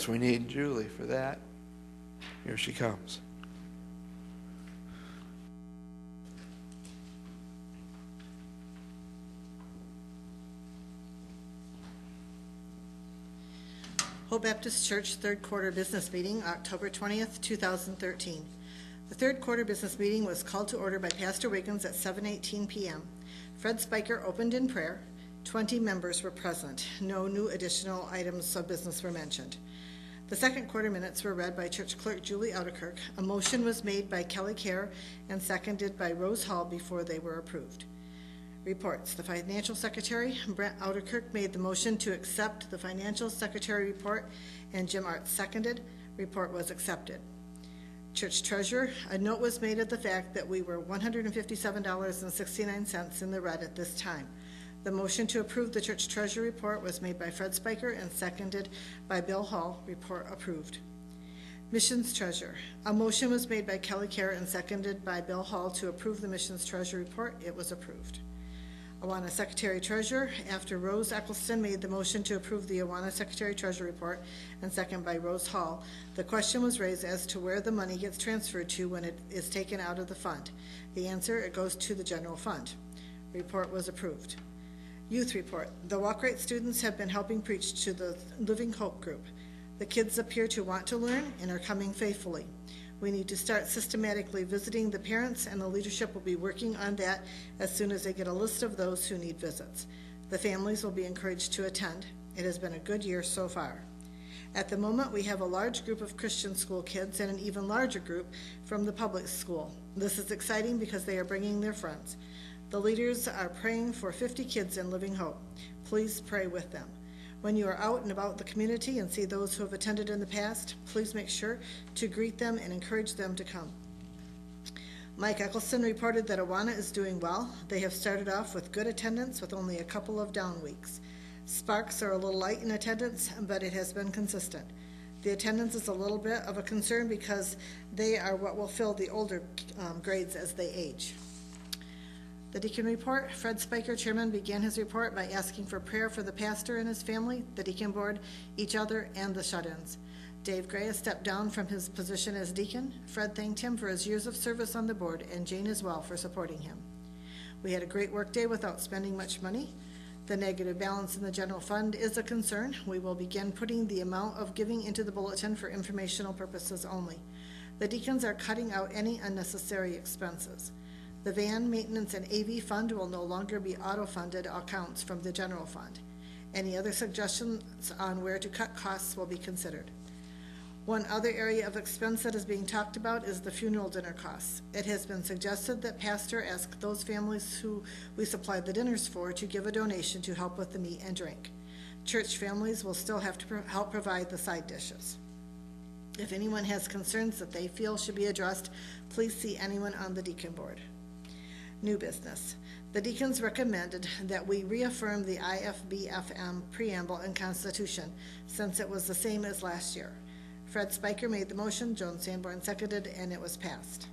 We need Julie for that. Here she comes. Hope Baptist Church third quarter business meeting, October 20th, 2013. The third quarter business meeting was called to order by Pastor Wiggins at 7:18 p.m. Fred Spiker opened in prayer. 20 members were present. No new additional items of business were mentioned. The second quarter minutes were read by Church Clerk Julie Ouderkirk. A motion was made by Kelly Kerr and seconded by Rose Hall before they were approved. Reports. The Financial Secretary, Brent Ouderkirk, made the motion to accept the Financial Secretary report, and Jim Arts seconded. Report was accepted. Church Treasurer, a note was made of the fact that we were $157.69 in the red at this time. The motion to approve the Church Treasurer report was made by Fred Spiker and seconded by Bill Hall. Report approved. Missions Treasurer. A motion was made by Kelly Kerr and seconded by Bill Hall to approve the Missions Treasurer report. It was approved. Awana Secretary Treasurer, after Rose Eccleston made the motion to approve the Awana Secretary Treasurer report and second by Rose Hall, the question was raised as to where the money gets transferred to when it is taken out of the fund. The answer, it goes to the general fund. Report was approved. Youth report. The Walk Right students have been helping preach to the Living Hope group. The kids appear to want to learn and are coming faithfully. We need to start systematically visiting the parents, and the leadership will be working on that as soon as they get a list of those who need visits. The families will be encouraged to attend. It has been a good year so far. At the moment, we have a large group of Christian school kids and an even larger group from the public school. This is exciting because they are bringing their friends. The leaders are praying for 50 kids in Living Hope. Please pray with them. When you are out and about the community and see those who have attended in the past, please make sure to greet them and encourage them to come. Mike Eccleston reported that Awana is doing well. They have started off with good attendance with only a couple of down weeks. Sparks are a little light in attendance, but it has been consistent. The attendance is a little bit of a concern because they are what will fill the older grades as they age. The deacon report. Fred Spiker, chairman, began his report by asking for prayer for the pastor and his family, the deacon board, each other, and the shut-ins. Dave Gray has stepped down from his position as deacon. Fred thanked him for his years of service on the board, and Jane as well for supporting him. We had a great work day without spending much money. The negative balance in the general fund is a concern. We will begin putting the amount of giving into the bulletin for informational purposes only. The deacons are cutting out any unnecessary expenses. The van, maintenance, and AV fund will no longer be auto-funded accounts from the general fund. Any other suggestions on where to cut costs will be considered. One other area of expense that is being talked about is the funeral dinner costs. It has been suggested that pastor ask those families who we supplied the dinners for to give a donation to help with the meat and drink. Church families will still have to help provide the side dishes. If anyone has concerns that they feel should be addressed, please see anyone on the deacon board. New business. The deacons recommended that we reaffirm the IFBFM preamble and constitution since it was the same as last year. Fred Spiker made the motion, Joan Sanborn seconded, and it was passed.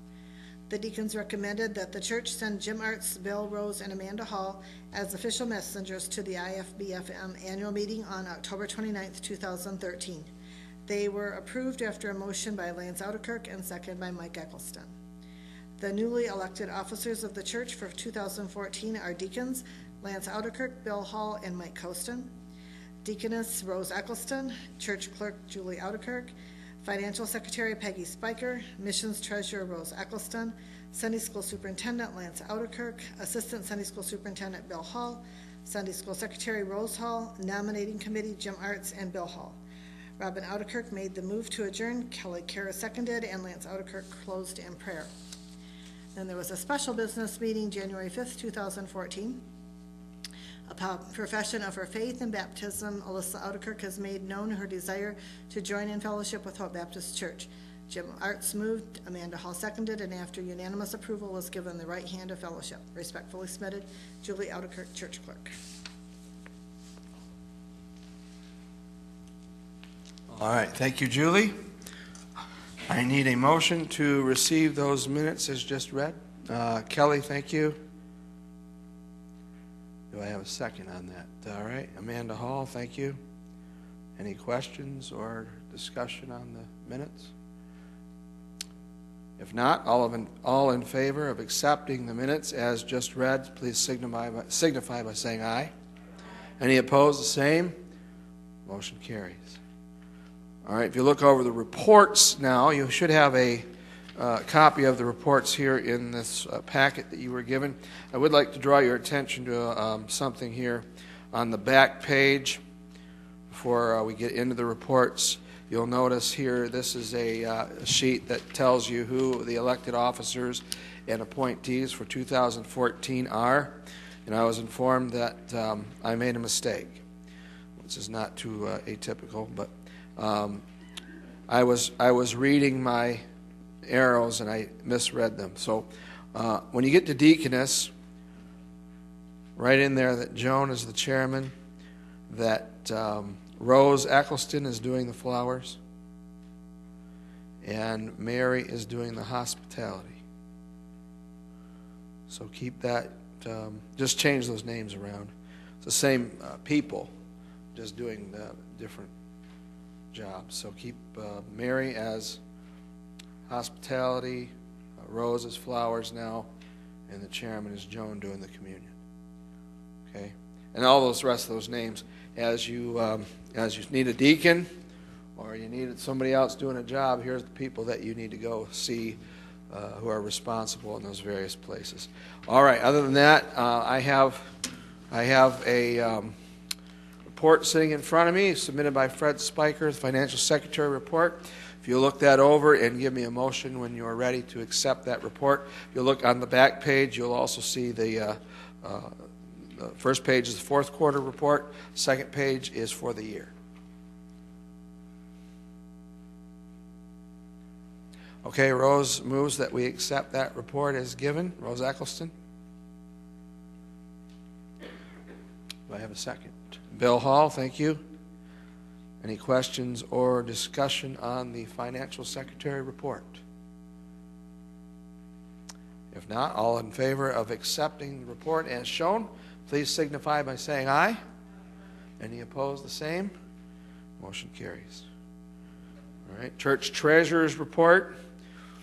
The deacons recommended that the church send Jim Arts, Bill Rose, and Amanda Hall as official messengers to the IFBFM annual meeting on October 29th, 2013. They were approved after a motion by Lance Ouderkirk and second by Mike Eccleston. The newly elected officers of the church for 2014 are deacons Lance Ouderkirk, Bill Hall, and Mike Costin, Deaconess Rose Eccleston, Church Clerk Julie Ouderkirk, Financial Secretary Peggy Spiker, Missions Treasurer Rose Eccleston, Sunday School Superintendent Lance Ouderkirk, Assistant Sunday School Superintendent Bill Hall, Sunday School Secretary Rose Hall, Nominating Committee Jim Arts and Bill Hall. Robin Ouderkirk made the move to adjourn, Kelly Kerr seconded, and Lance Ouderkirk closed in prayer. Then there was a special business meeting January 5th, 2014. Upon profession of her faith and baptism, Alyssa Ouderkirk has made known her desire to join in fellowship with Hope Baptist Church. Jim Arts moved, Amanda Hall seconded, and after unanimous approval was given the right hand of fellowship. Respectfully submitted, Julie Ouderkirk, Church Clerk. All right, thank you, Julie. I need a motion to receive those minutes as just read. Kelly, thank you. Do I have a second on that? All right, Amanda Hall, thank you. Any questions or discussion on the minutes? If not, all in favor of accepting the minutes as just read, please signify by saying aye. Any opposed, the same. Motion carries. All right, if you look over the reports now, you should have a copy of the reports here in this packet that you were given. I would like to draw your attention to something here on the back page before we get into the reports. You'll notice here this is a sheet that tells you who the elected officers and appointees for 2014 are, and I was informed that I made a mistake, which is not too atypical, but I was reading my arrows and I misread them. So when you get to deaconess, write in there that Joan is the chairman, that Rose Eccleston is doing the flowers, and Mary is doing the hospitality. So keep that, just change those names around. It's the same people, just doing different jobs. So keep Mary as hospitality, Rose as flowers now, and the chairman is Joan doing the communion. Okay? And all those rest of those names, as you need a deacon or you need somebody else doing a job, here's the people that you need to go see who are responsible in those various places. All right, other than that, I have a report sitting in front of me submitted by Fred Spiker, the Financial Secretary report. If you look that over and give me a motion when you are ready to accept that report. If you look on the back page, you'll also see the first page is the fourth quarter report. Second page is for the year. Okay, Rose moves that we accept that report as given. Rose Eccleston. Do I have a second? Bill Hall, thank you. Any questions or discussion on the Financial Secretary report? If not, all in favor of accepting the report as shown, please signify by saying aye. Any opposed, the same. Motion carries. All right, Church Treasurer's report.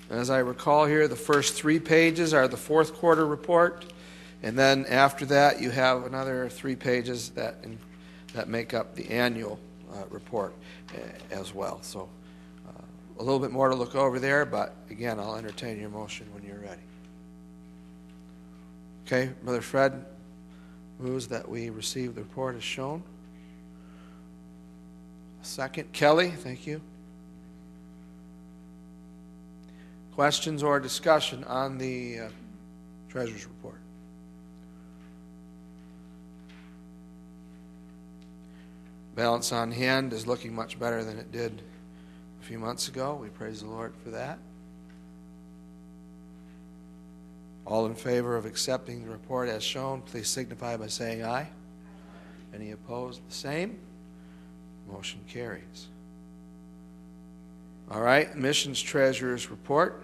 As I recall here, the first 3 pages are the fourth quarter report, and then after that you have another 3 pages that make up the annual report as well. So a little bit more to look over there, but again, I'll entertain your motion when you're ready. Okay, Brother Fred moves that we receive the report as shown. Second, Kelly, thank you. Questions or discussion on the Treasurer's report? Balance on hand is looking much better than it did a few months ago. We praise the Lord for that. All in favor of accepting the report as shown, please signify by saying aye. Any opposed, the same. Motion carries. All right, Missions Treasurer's report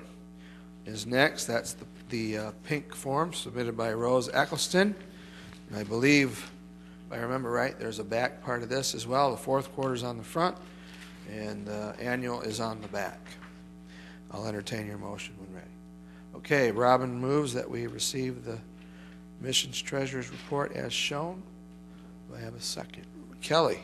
is next. That's the pink form submitted by Rose Eccleston. And I believe, if I remember right, there's a back part of this as well. The fourth quarter is on the front, and the annual is on the back. I'll entertain your motion when ready. Okay, Robin moves that we receive the Missions Treasurer's report as shown. Do I have a second? Kelly.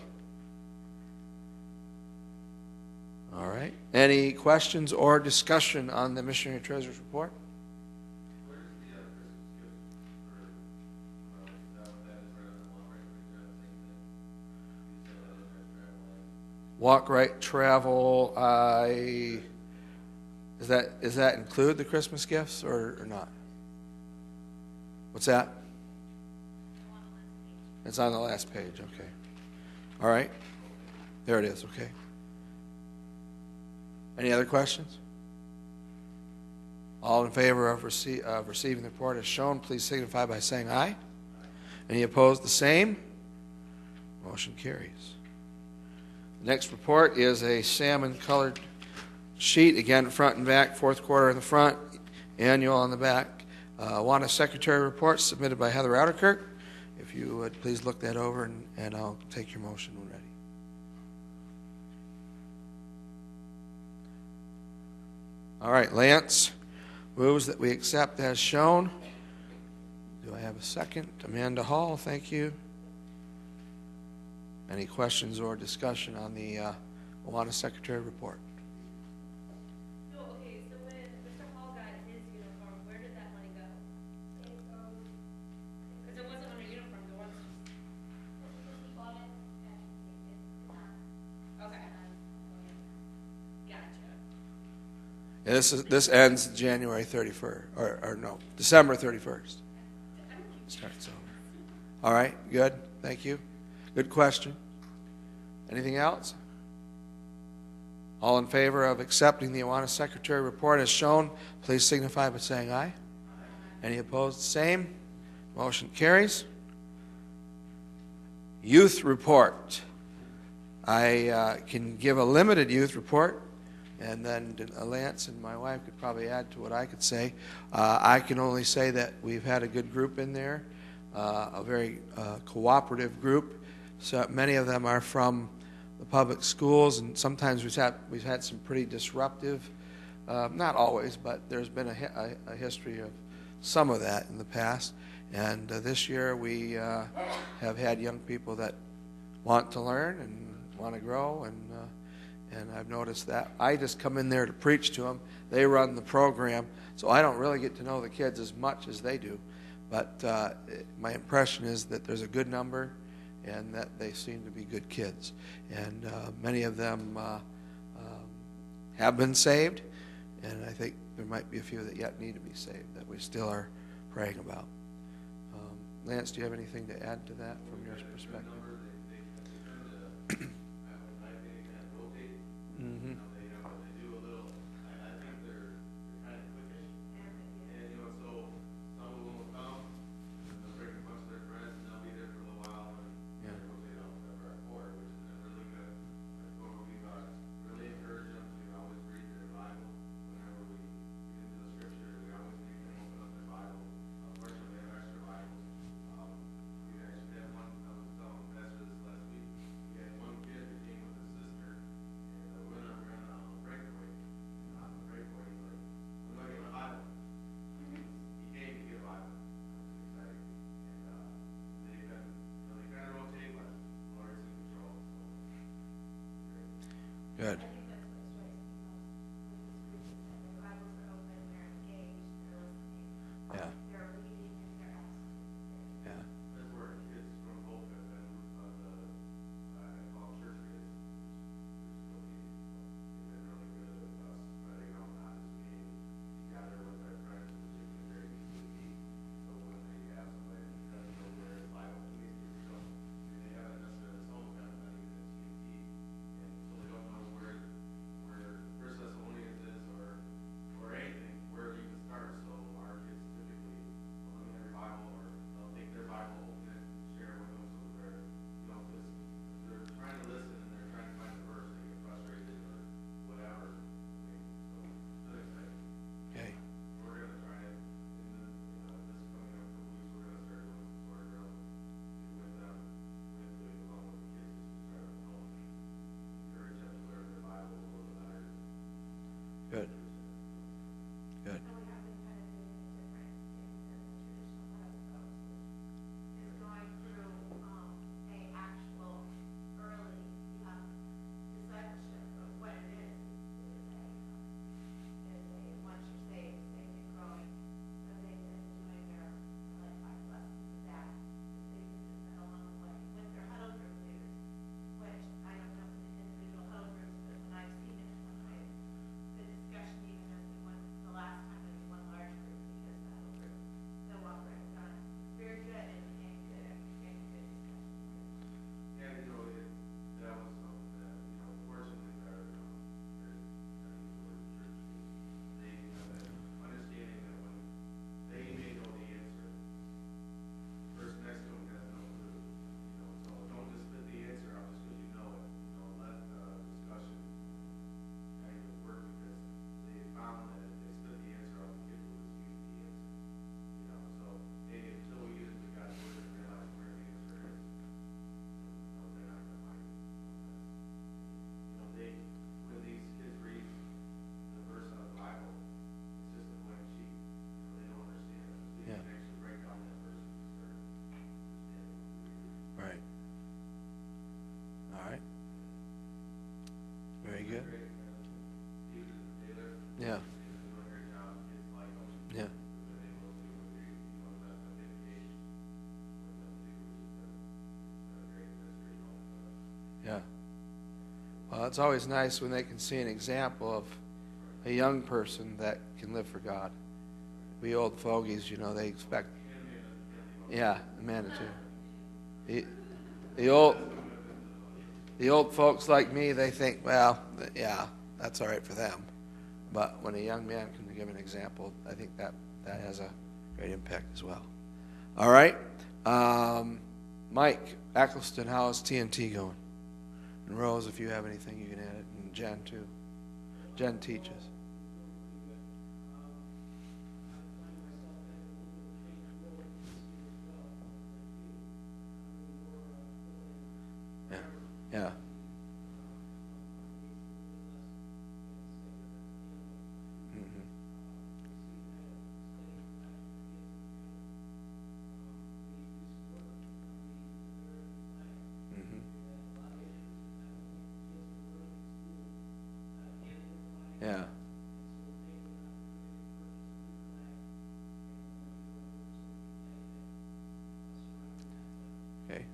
All right. Any questions or discussion on the Missionary Treasurer's report? Walk Right Travel, does that include the Christmas gifts or not? What's that? It's on the last page, okay. All right. There it is, okay. Any other questions? All in favor of receiving the report as shown, please signify by saying aye. Any opposed, the same. Motion carries. The next report is a salmon-colored sheet, again, front and back, fourth quarter in the front, annual on the back. WANA Secretary report submitted by Heather Outerkirk. If you would please look that over, and I'll take your motion when ready. All right, Lance moves that we accept as shown. Do I have a second? Amanda Hall, thank you. Any questions or discussion on the Awana Secretary report? No, okay, so when Mr. Hall got his uniform, where did that money go? Because it wasn't on a uniform, it was. Okay. Gotcha. Yeah, this ends January 31st, or no, December 31st. Starts over. All right, good, thank you. Good question. Anything else? All in favor of accepting the Awana Secretary report as shown, please signify by saying aye. Any opposed, same. Motion carries. Youth report. I can give a limited youth report, and then Lance and my wife could probably add to what I could say. I can only say that we've had a good group in there, a very cooperative group. So many of them are from the public schools, and sometimes we've had some pretty disruptive, not always, but there's been a history of some of that in the past. And this year we have had young people that want to learn and want to grow, and I've noticed that. I just come in there to preach to them. They run the program, so I don't really get to know the kids as much as they do. But my impression is that there's a good number and that they seem to be good kids. And many of them have been saved, and I think there might be a few that yet need to be saved that we still are praying about. Lance, do you have anything to add to that from your perspective? Mm-hmm. They do a little, I think they're kind of quickish. And, so some of them will come, and they'll bring a bunch of their friends, and they'll be there for a little while, and they rotate off over our court, which is really good. That's what we really encourage them to always read their Bible. Whenever we get into the scripture, we always make them open up their Bible. Fortunately, we have extra Bibles. We actually had one, I was telling Pastor this last week, we had one kid who came with his sister, and we went on a breakaway. On the breakaway, he's like, "When do I get my Bible?" He came to get a Bible. It was exciting. And they've been, they kind of rotate, but Lord's in control. So, Good. Yeah. Yeah. that's where kids from Hope have been on the, I call them church kids. They've been really good with us, letting them not just being together with their friends, which has been very easy to be. So when they have somebody that doesn't know where his Bible is, they haven't necessarily home kind of thing in TNT, and so they don't know where First Thessalonians is or anything, where to even start. So our kids typically will look at their Bible, or they'll take their Bible, open it, share with them, so that they're, because they're trying to listen and they're trying to find the verse, they get frustrated or whatever. So it's been exciting. Okay. We're gonna try it in the, this coming up couple weeks, we're gonna start doing some sort of drill with them, with along with the kids, just to try to help encourage them to learn their Bible a little bit better. Good. Good. Which I don't know from the individual huddle groups, but when I've seen it, when I've been discussion good. Yeah. Yeah. Yeah. Well, it's always nice when they can see an example of a young person that can live for God. We old fogies, they expect. Yeah, Amanda too. The old folks like me, they think, well, yeah, that's all right for them. But when a young man can give an example, I think that has a great impact as well. All right. Mike Eccleston, how is TNT going? And Rose, if you have anything, you can add it. And Jen, too. Jen teaches. Yeah. Yeah. Mm-hmm. Mm-hmm. Yeah. Okay.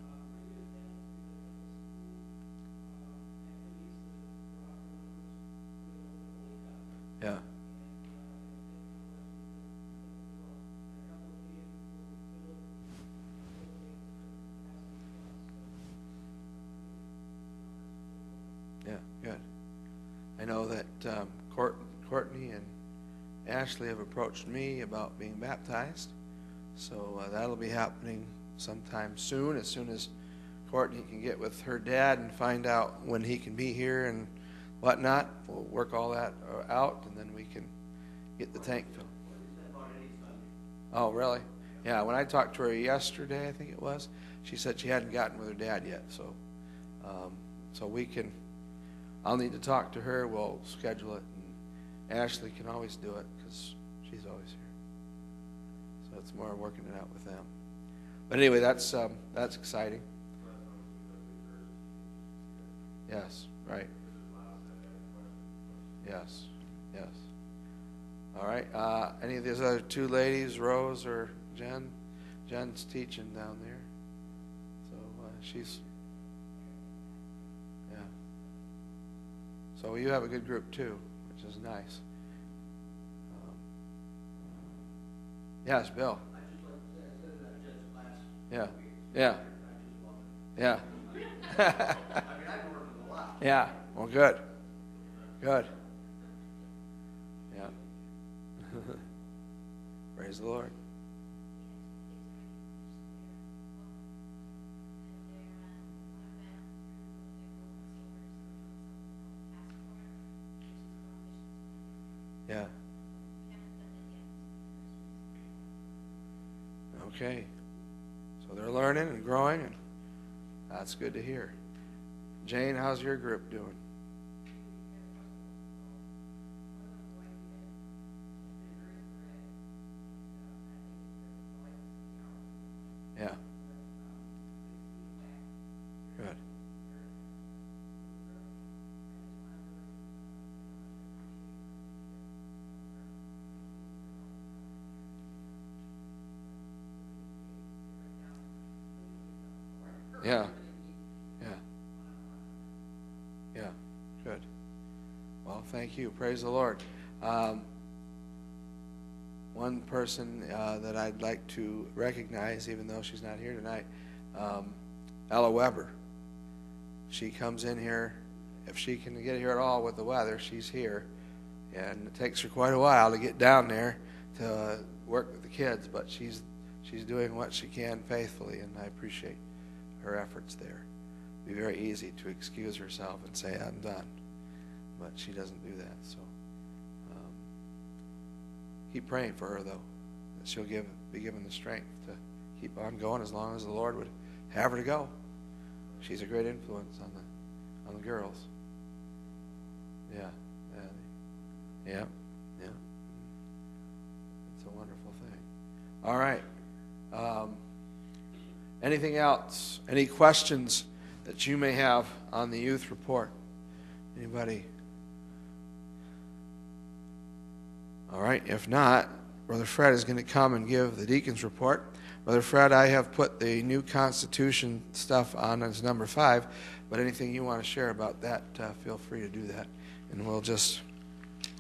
Yeah. Yeah, good. I know that Courtney and Ashley have approached me about being baptized, so that'll be happening sometime soon as Courtney can get with her dad and find out when he can be here and whatnot. We'll work all that out, and then we can get the tank filled. Oh, really? Yeah, when I talked to her yesterday, I think it was, she said she hadn't gotten with her dad yet, so we can, I'll need to talk to her, we'll schedule it, and Ashley can always do it, because she's always here. So it's more working it out with them. But anyway, that's exciting. Yes, right. Yes, yes. All right. Any of these other two ladies, Rose or Jen? Jen's teaching down there, so she's. Yeah. So you have a good group too, which is nice. Yes, Bill. I just like to say, I said that Jen's class. Yeah. Yeah. Yeah. I mean, I've worked with a lot. Yeah. Well, good. Good. Yeah. Praise the Lord. Yeah. Okay. So they're learning and growing, and that's good to hear. Jane, how's your group doing? Yeah. Good. Yeah. Yeah. Yeah. Good. Well, thank you. Praise the Lord. One person that I'd like to recognize, even though she's not here tonight, Ella Weber. She comes in here, if she can get here at all with the weather, she's here. And it takes her quite a while to get down there to work with the kids, but she's doing what she can faithfully, and I appreciate her efforts there. It'd be very easy to excuse herself and say, I'm done. But she doesn't do that, so keep praying for her, though, that she'll be given the strength to keep on going as long as the Lord would have her to go. She's a great influence on the girls. Yeah, yeah. It's a wonderful thing. All right. Anything else? Any questions that you may have on the youth report? Anybody All right, if not, Brother Fred is going to come and give the deacon's report. Brother Fred, I have put the new Constitution stuff on as number 5, but anything you want to share about that, feel free to do that. And we'll just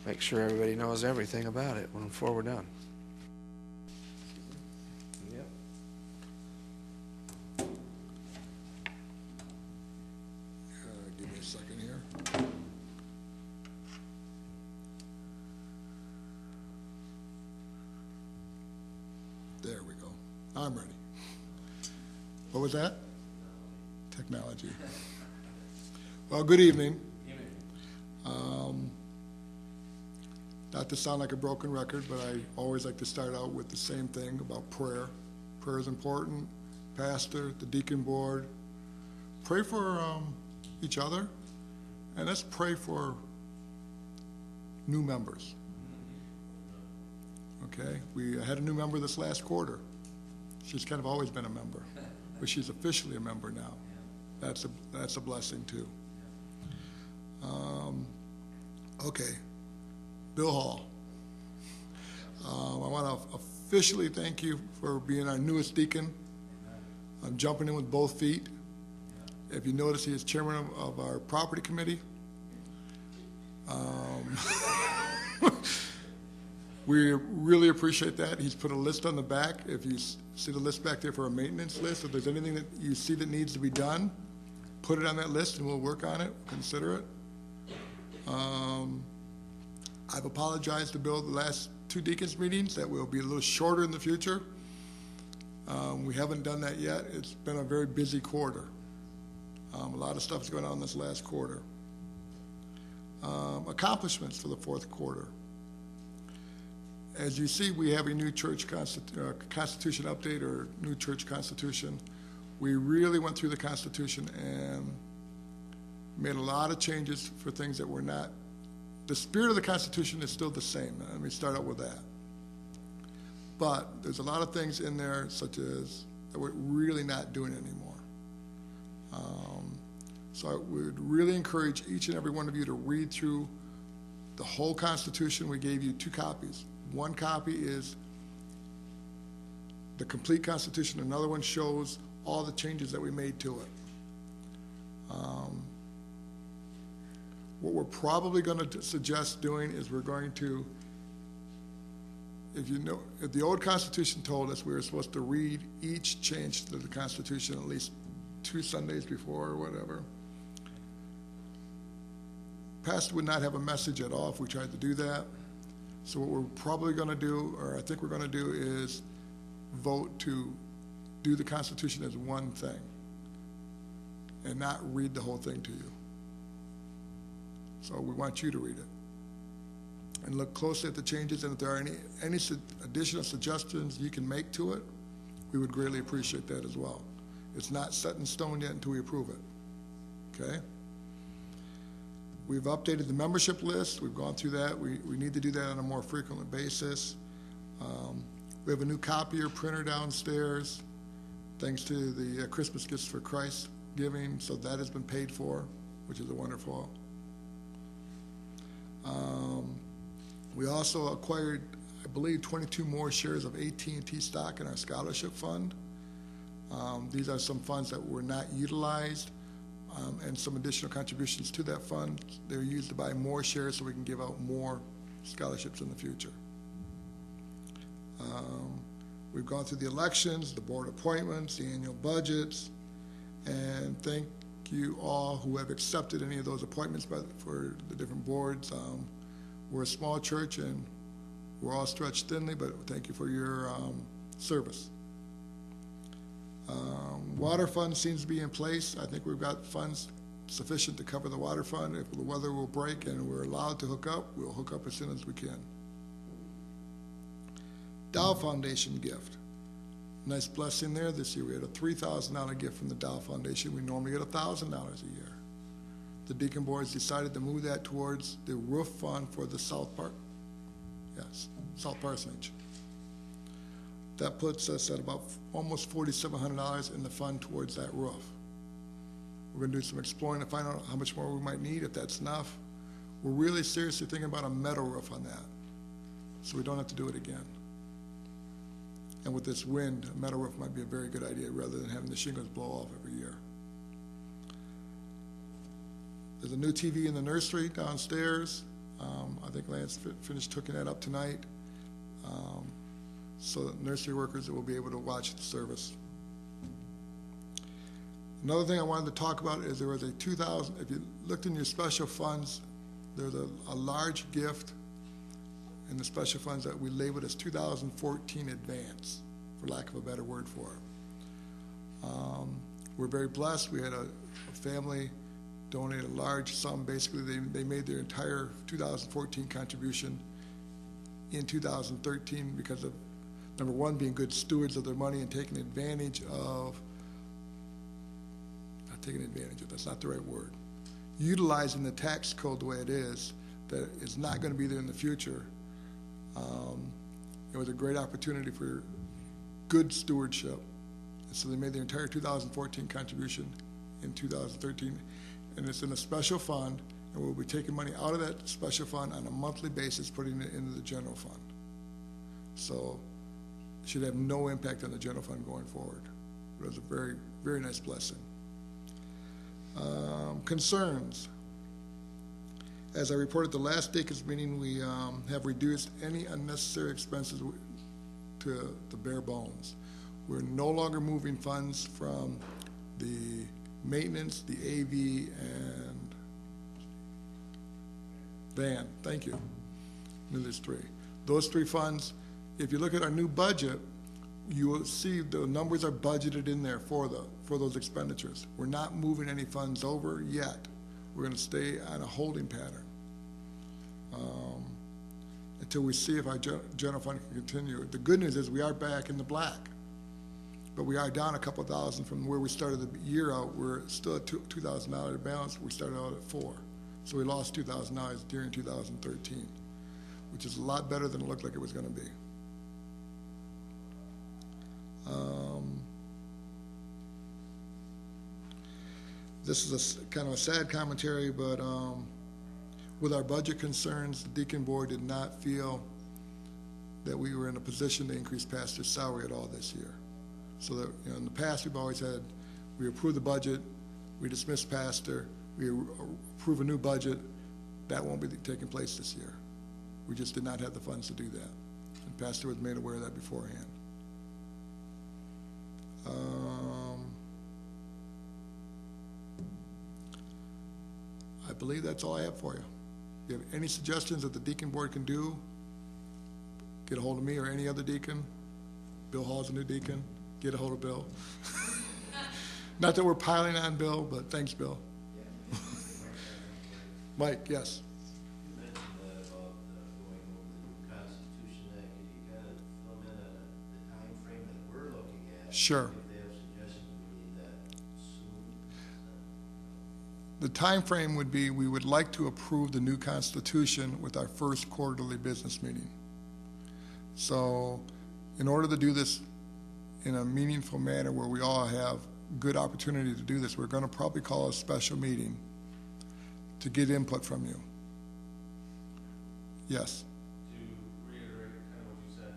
make sure everybody knows everything about it before we're done. Give me a second here. There we go. I'm ready. What was that? Technology. Well, good evening. Not to sound like a broken record, but I always like to start out with the same thing about prayer. Prayer is important. Pastor, the deacon board, pray for each other, and let's pray for new members. Okay, we had a new member this last quarter. She's kind of always been a member, but she's officially a member now. That's a blessing too. Okay, Bill Hall. I want to officially thank you for being our newest deacon. I'm jumping in with both feet. If you notice, he is chairman of our property committee. We really appreciate that. He's put a list on the back. If you see the list back there for a maintenance list, if there's anything that you see that needs to be done, put it on that list and we'll work on it, consider it. I've apologized to Bill the last 2 deacons meetings that will be a little shorter in the future. We haven't done that yet. It's been a very busy quarter. A lot of stuff's going on this last quarter. Accomplishments for the 4th quarter. As you see, we have a new church constitution update, or new church constitution. We really went through the Constitution and made a lot of changes for things that were not. The spirit of the Constitution is still the same. Let me start out with that. But there's a lot of things in there, such as that we're really not doing anymore. So I would really encourage each and every one of you to read through the whole Constitution. We gave you 2 copies. One copy is the complete Constitution. Another one shows all the changes that we made to it. What we're probably going to suggest doing is we're going to, if the old Constitution told us we were supposed to read each change to the Constitution at least 2 Sundays before or whatever, pastor would not have a message at all if we tried to do that. So what we're probably going to do, or I think we're going to do, is vote to do the Constitution as one thing and not read the whole thing to you. So we want you to read it and look closely at the changes, and if there are any additional suggestions you can make to it, we would greatly appreciate that as well. It's not set in stone yet until we approve it. Okay? We've updated the membership list. We've gone through that. We need to do that on a more frequent basis. We have a new copier printer downstairs, thanks to the Christmas Gifts for Christ giving, so that has been paid for, which is a wonderful. We also acquired, I believe, 22 more shares of AT&T stock in our scholarship fund. These are some funds that were not utilized, and some additional contributions to that fund. They're used to buy more shares so we can give out more scholarships in the future. We've gone through the elections, the board appointments, the annual budgets, and thank you all who have accepted any of those appointments for the different boards. We're a small church and we're all stretched thinly, but thank you for your service. Water fund seems to be in place. I think we've got funds sufficient to cover the water fund. If the weather will break and we're allowed to hook up, we'll hook up as soon as we can. Dow Foundation gift. Nice blessing there this year. We had a $3,000 gift from the Dow Foundation. We normally get $1,000 a year. The deacon boards decided to move that towards the roof fund for the South Parsonage. That puts us at about almost $4,700 in the fund towards that roof. We're going to do some exploring to find out how much more we might need, if that's enough. We're really seriously thinking about a metal roof on that. so we don't have to do it again. And with this wind, a metal roof might be a very good idea rather than having the shingles blow off every year. There's a new TV in the nursery downstairs. I think Lance finished hooking that up tonight. So that nursery workers will be able to watch the service. Another thing I wanted to talk about is there was a 2000, if you looked in your special funds, there's a large gift in the special funds that we labeled as 2014 advance, for lack of a better word for it. We're very blessed. We had a family donate a large sum. Basically, they made their entire 2014 contribution in 2013 because of, number one, being good stewards of their money and taking advantage of, not taking advantage of, that's not the right word, utilizing the tax code the way it is, that is not going to be there in the future. It was a great opportunity for good stewardship. And so they made their entire 2014 contribution in 2013, and it's in a special fund, and we'll be taking money out of that special fund on a monthly basis, putting it into the general fund. So it should have no impact on the general fund going forward. It was a very, very nice blessing. Concerns. As I reported at the last Deacons meeting, we have reduced any unnecessary expenses to the bare bones. We're no longer moving funds from the maintenance, the AV, and van. Thank you. And there's three. Those three funds, if you look at our new budget, you will see the numbers are budgeted in there for those expenditures. We're not moving any funds over yet. We're going to stay on a holding pattern until we see if our general fund can continue. The good news is we are back in the black, but we are down a couple thousand from where we started the year out. We're still at $2,000 balance. We started out at $4,000, so we lost $2,000 during 2013, which is a lot better than it looked like it was going to be. This is kind of a sad commentary, but with our budget concerns, the Deacon Board did not feel that we were in a position to increase pastor's salary at all this year. So that, you know, in the past, we've always had, we approve the budget, we dismiss pastor, we approve a new budget. That won't be taking place this year. We just did not have the funds to do that. And pastor was made aware of that beforehand. I believe that's all I have for you. If you have any suggestions that the Deacon Board can do, get a hold of me or any other deacon. Bill Hall's a new deacon. Get a hold of Bill. Not that we're piling on Bill, but thanks, Bill. Mike, yes. You mentioned about going over the new Constitution Act. Could you kind of fill in the time frame that we're looking at? Sure. If they have suggestions, we need that soon. The time frame would be, we would like to approve the new Constitution with our first quarterly business meeting. So in order to do this in a meaningful manner where we all have good opportunity to do this, we're going to probably call a special meeting to get input from you. Yes. To reiterate kind of what you said,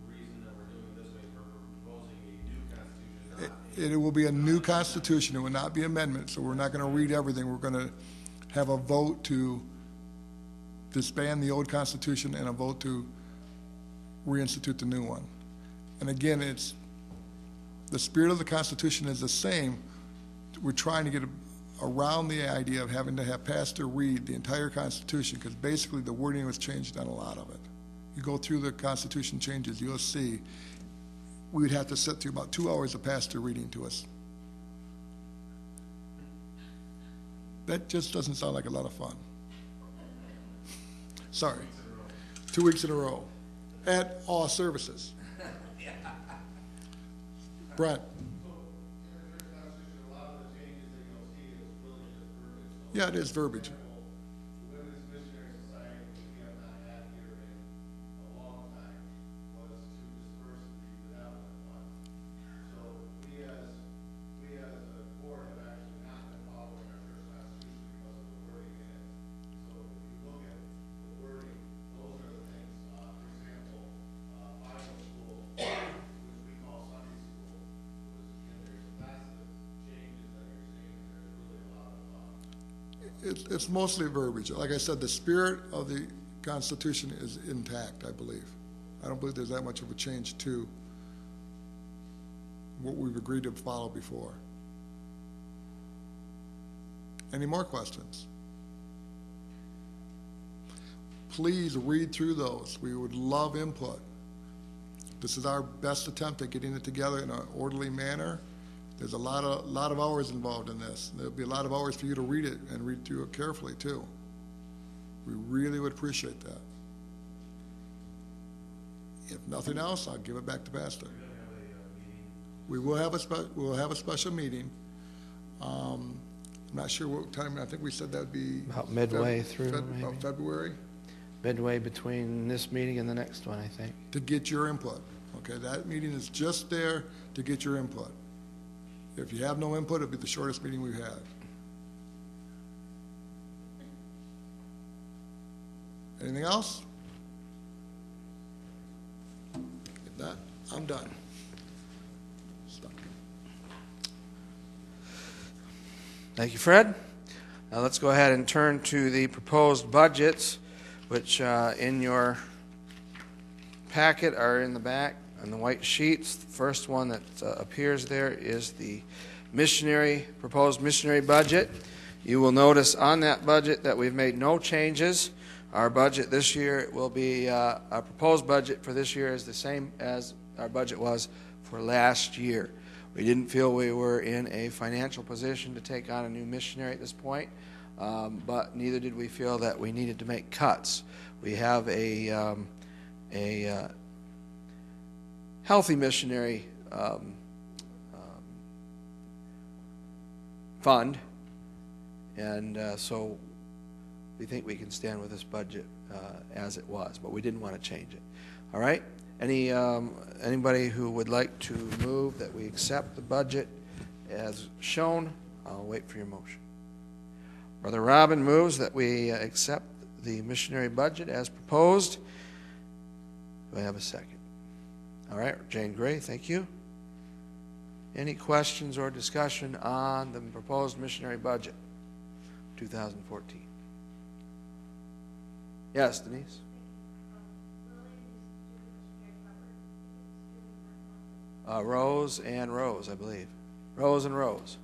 the reason that we're doing it this way is we're proposing a new constitution, It will be a new constitution. It will not be amendments, so we're not going to read everything. We're going to have a vote to disband the old constitution and a vote to reinstitute the new one. And again, it's the spirit of the Constitution is the same. We're trying to get around the idea of having to have pastor read the entire Constitution, because basically the wording was changed on a lot of it. You go through the Constitution changes, you'll see we would have to sit through about 2 hours of pastor reading to us. That just doesn't sound like a lot of fun. Sorry. 2 weeks in a row. At all services. Brent. Yeah, it is verbiage. the Women's Missionary Society, which we have not had here in a long time, was to disperse the benevolent fund. So we as a board have actually not been following our church constitution because of the wording in it. So if you look at the wording, those are the things, for it's mostly verbiage. Like I said, the spirit of the Constitution is intact, I believe. I don't believe there's that much of a change to what we've agreed to follow before. Any more questions? Please read through those. We would love input. This is our best attempt at getting it together in an orderly manner. There's a lot of hours involved in this. There'll be a lot of hours for you to read it and read through it carefully too. We really would appreciate that. If nothing else, I'll give it back to Pastor. We will have a special meeting. I'm not sure what time. I think we said that'd be About midway through, maybe. about February, Midway between this meeting and the next one, I think. to get your input. Okay, that meeting is just there to get your input. If you have no input, it'll be the shortest meeting we've had. Anything else? If not, I'm done. Stop. Thank you, Fred. Now let's go ahead and turn to the proposed budgets, which in your packet are in the back on the white sheets. The first one that appears there is the proposed missionary budget. You will notice on that budget that we've made no changes. Our budget this year will be, our proposed budget for this year is the same as our budget was for last year. We didn't feel we were in a financial position to take on a new missionary at this point, but neither did we feel that we needed to make cuts. We have a healthy missionary fund, and so we think we can stand with this budget as it was, but we didn't want to change it. All right? Anybody who would like to move that we accept the budget as shown, I'll wait for your motion. Brother Robin moves that we accept the missionary budget as proposed. Do I have a second? All right, Jane Gray, thank you. Any questions or discussion on the proposed missionary budget 2014? Yes, Denise? Rose and Rose, I believe. Rose and Rose.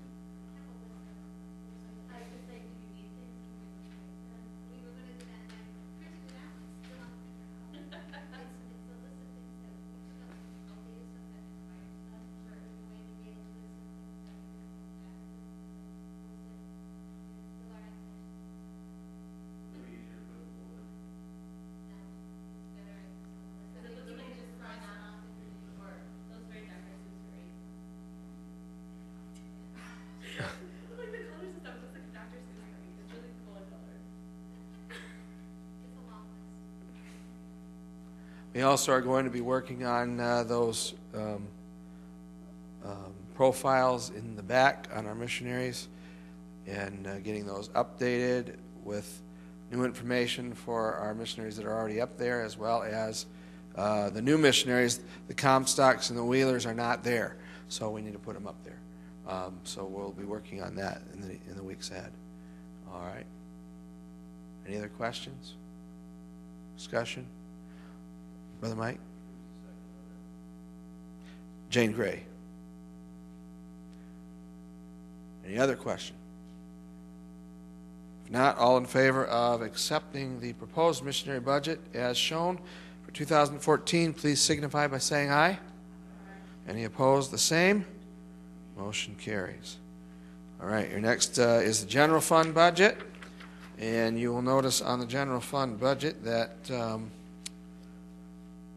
We also are going to be working on those profiles in the back on our missionaries and getting those updated with new information for our missionaries that are already up there, as well as the new missionaries. The Comstocks and the Wheelers are not there, so we need to put them up there. So we'll be working on that in the weeks ahead. All right. Any other questions? Discussion? Brother Mike? Jane Gray. Any other question? If not, all in favor of accepting the proposed missionary budget as shown for 2014, please signify by saying aye. Any opposed, the same. Motion carries. All right, your next is the general fund budget. And you will notice on the general fund budget that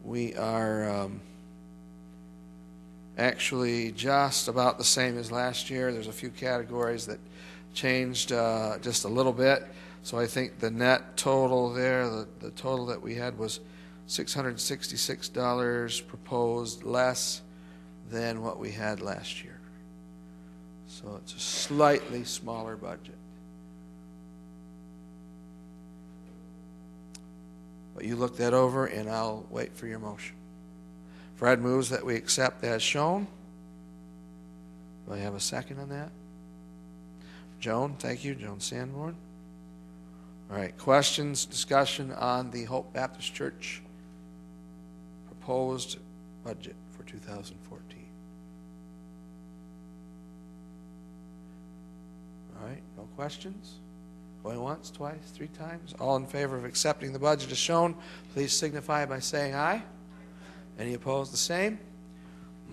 we are actually just about the same as last year. There's a few categories that changed just a little bit. So I think the net total there, the total that we had was $666 proposed, less than what we had last year. So it's a slightly smaller budget. But you look that over, and I'll wait for your motion. Fred moves that we accept as shown. Do I have a second on that? Joan, thank you. Joan Sanborn. All right, questions, discussion on the Hope Baptist Church proposed budget for 2014? All right, no questions? Going once, twice, three times? All in favor of accepting the budget as shown, please signify by saying aye. Any opposed, the same?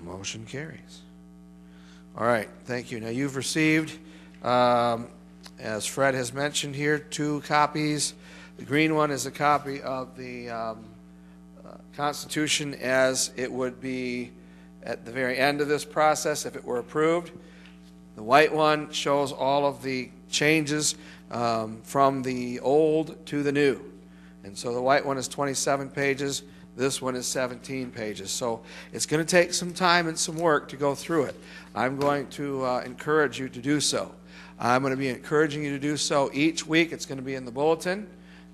Motion carries. All right, thank you. Now you've received, as Fred has mentioned here, 2 copies. The green one is a copy of the Constitution as it would be at the very end of this process if it were approved. The white one shows all of the changes from the old to the new. And so the white one is 27 pages. This one is 17 pages. So it's going to take some time and some work to go through it. I'm going to encourage you to do so. I'm going to be encouraging you to do so each week. It's going to be in the bulletin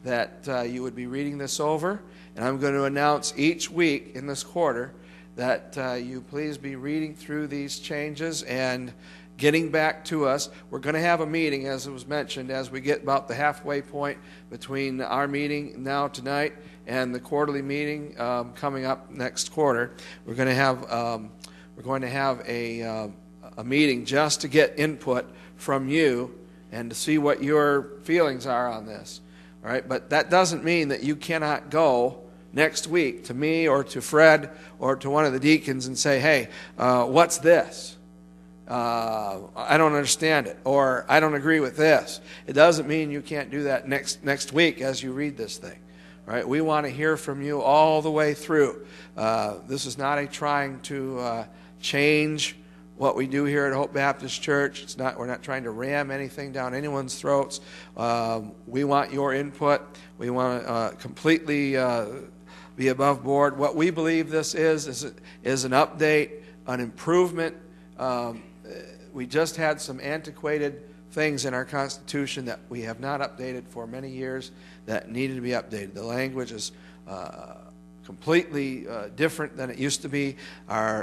that you would be reading this over. And I'm going to announce each week in this quarter that you please be reading through these changes and getting back to us. We're going to have a meeting, as it was mentioned, as we get about the halfway point between our meeting now tonight and the quarterly meeting coming up next quarter. We're going to have a meeting just to get input from you and to see what your feelings are on this. All right, but that doesn't mean that you cannot go next week to me or to Fred or to one of the deacons and say, hey, what's this? I don't understand it, or I don't agree with this. It doesn't mean you can't do that next week as you read this thing. Right? We want to hear from you all the way through. This is not a trying to change what we do here at Hope Baptist Church. We're not trying to ram anything down anyone's throats. We want your input. We want to completely be above board. What we believe this is an update, an improvement. We just had some antiquated things in our Constitution that we have not updated for many years that needed to be updated. The language is completely different than it used to be.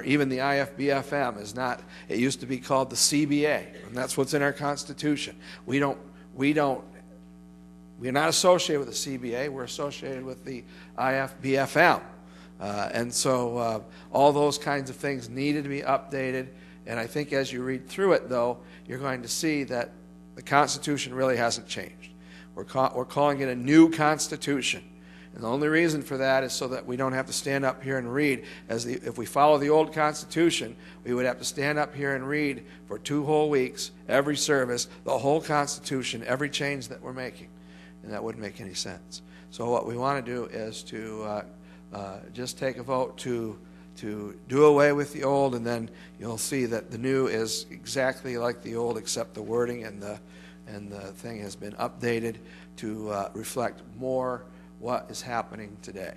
Even the IFBFM is not. It used to be called the CBA, and that's what's in our Constitution. We're not associated with the CBA. We're associated with the IFBFM, and so all those kinds of things needed to be updated. And I think as you read through it, though, you're going to see that the Constitution really hasn't changed. We're calling it a new Constitution. And the only reason for that is so that we don't have to stand up here and read. If we follow the old Constitution, we would have to stand up here and read for 2 whole weeks, every service, the whole Constitution, every change that we're making. And that wouldn't make any sense. So what we want to do is to just take a vote to do away with the old, and then you'll see that the new is exactly like the old, except the wording and the thing has been updated to reflect more what is happening today.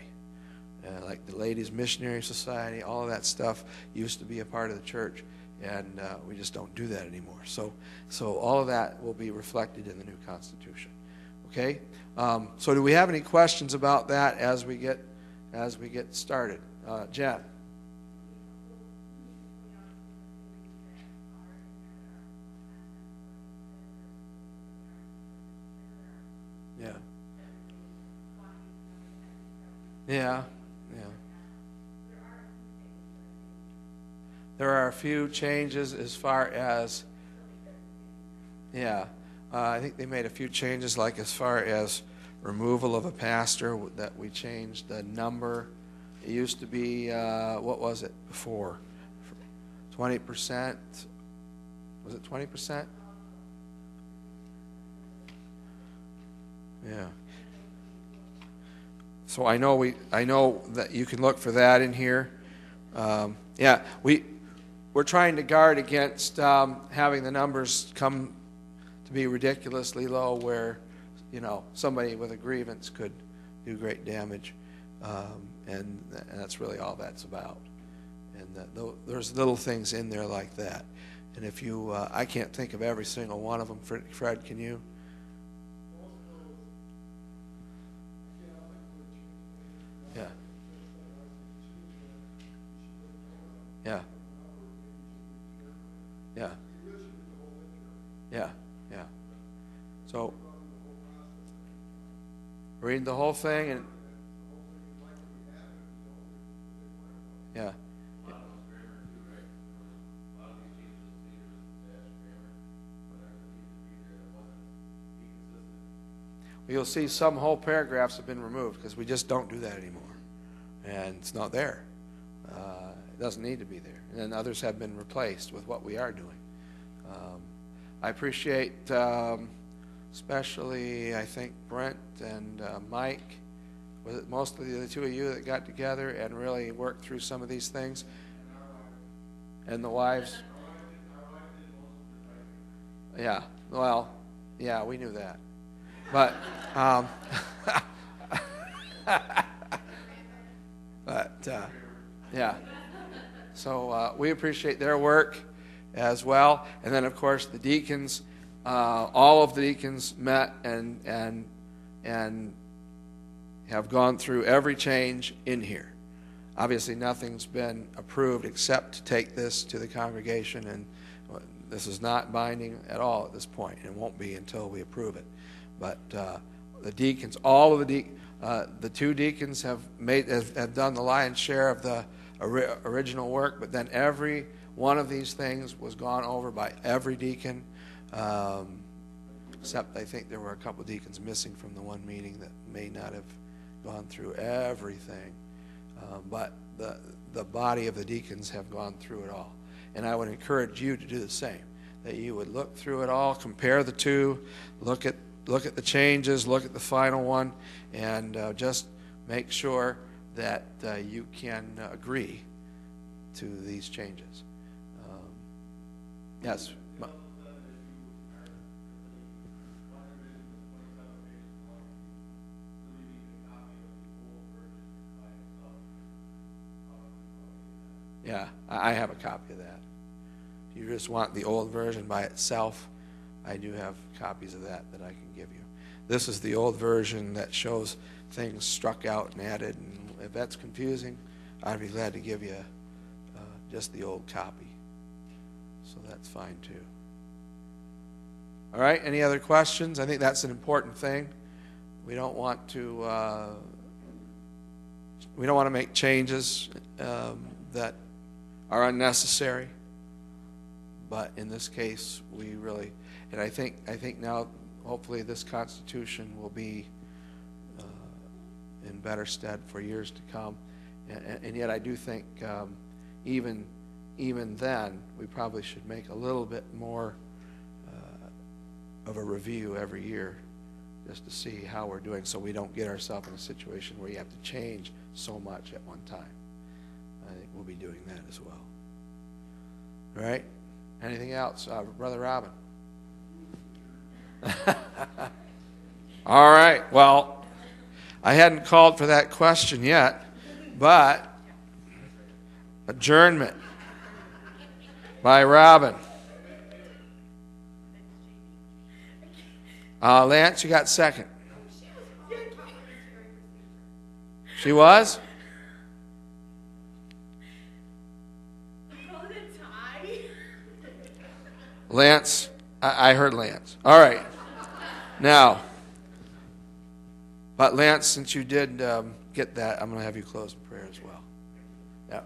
Like the Ladies Missionary Society, all of that stuff used to be a part of the church, and we just don't do that anymore. So all of that will be reflected in the new Constitution. Okay. So do we have any questions about that as we get started? Jen. Yeah. There are a few changes as far as, I think they made a few changes, like as far as removal of a pastor, that we changed the number. It used to be, what was it before? 20%? Was it 20%? Yeah. So I know that you can look for that in here. We're trying to guard against having the numbers come to be ridiculously low, where somebody with a grievance could do great damage, and that's really all that's about. And there's little things in there like that. And if you, I can't think of every single one of them. Fred, can you? Yeah. So, read the whole thing and, yeah. You'll see some whole paragraphs have been removed because we just don't do that anymore. And it's not there. It doesn't need to be there. And then others have been replaced with what we are doing. I appreciate especially, I think, Brent and Mike. Was it mostly the two of you that got together and really worked through some of these things? And the wives? Yeah, well, yeah, we knew that. But, yeah. So we appreciate their work as well. And then, of course, the deacons, all of the deacons met and have gone through every change in here. Obviously, nothing's been approved except to take this to the congregation, and this is not binding at all at this point. It won't be until we approve it. But the deacons, all of the two deacons have done the lion's share of the original work, but then every one of these things was gone over by every deacon, except I think there were a couple of deacons missing from the one meeting that may not have gone through everything. But the body of the deacons have gone through it all. And I would encourage you to do the same, that you would look through it all, compare the two, look at the changes, look at the final one, and just make sure that you can agree to these changes. Yes? Yeah, I have a copy of that. If you just want the old version by itself, I do have copies of that I can give you. This is the old version that shows things struck out and added, and if that's confusing, I'd be glad to give you just the old copy. So that's fine too. All right, any other questions? I think that's an important thing. We don't want to make changes that are unnecessary, but in this case, we really, and I think now, hopefully, this Constitution will be in better stead for years to come, and yet I do think even then, we probably should make a little bit more of a review every year, just to see how we're doing, so we don't get ourselves in a situation where you have to change so much at one time. I think we'll be doing that as well. All right? Anything else? Brother Robin? All right. Well, I hadn't called for that question yet, but adjournment by Robin. Lance, you got second. She was? Lance, I heard Lance. All right. Now, but Lance, since you did get that, I'm going to have you close in prayer as well. Yeah.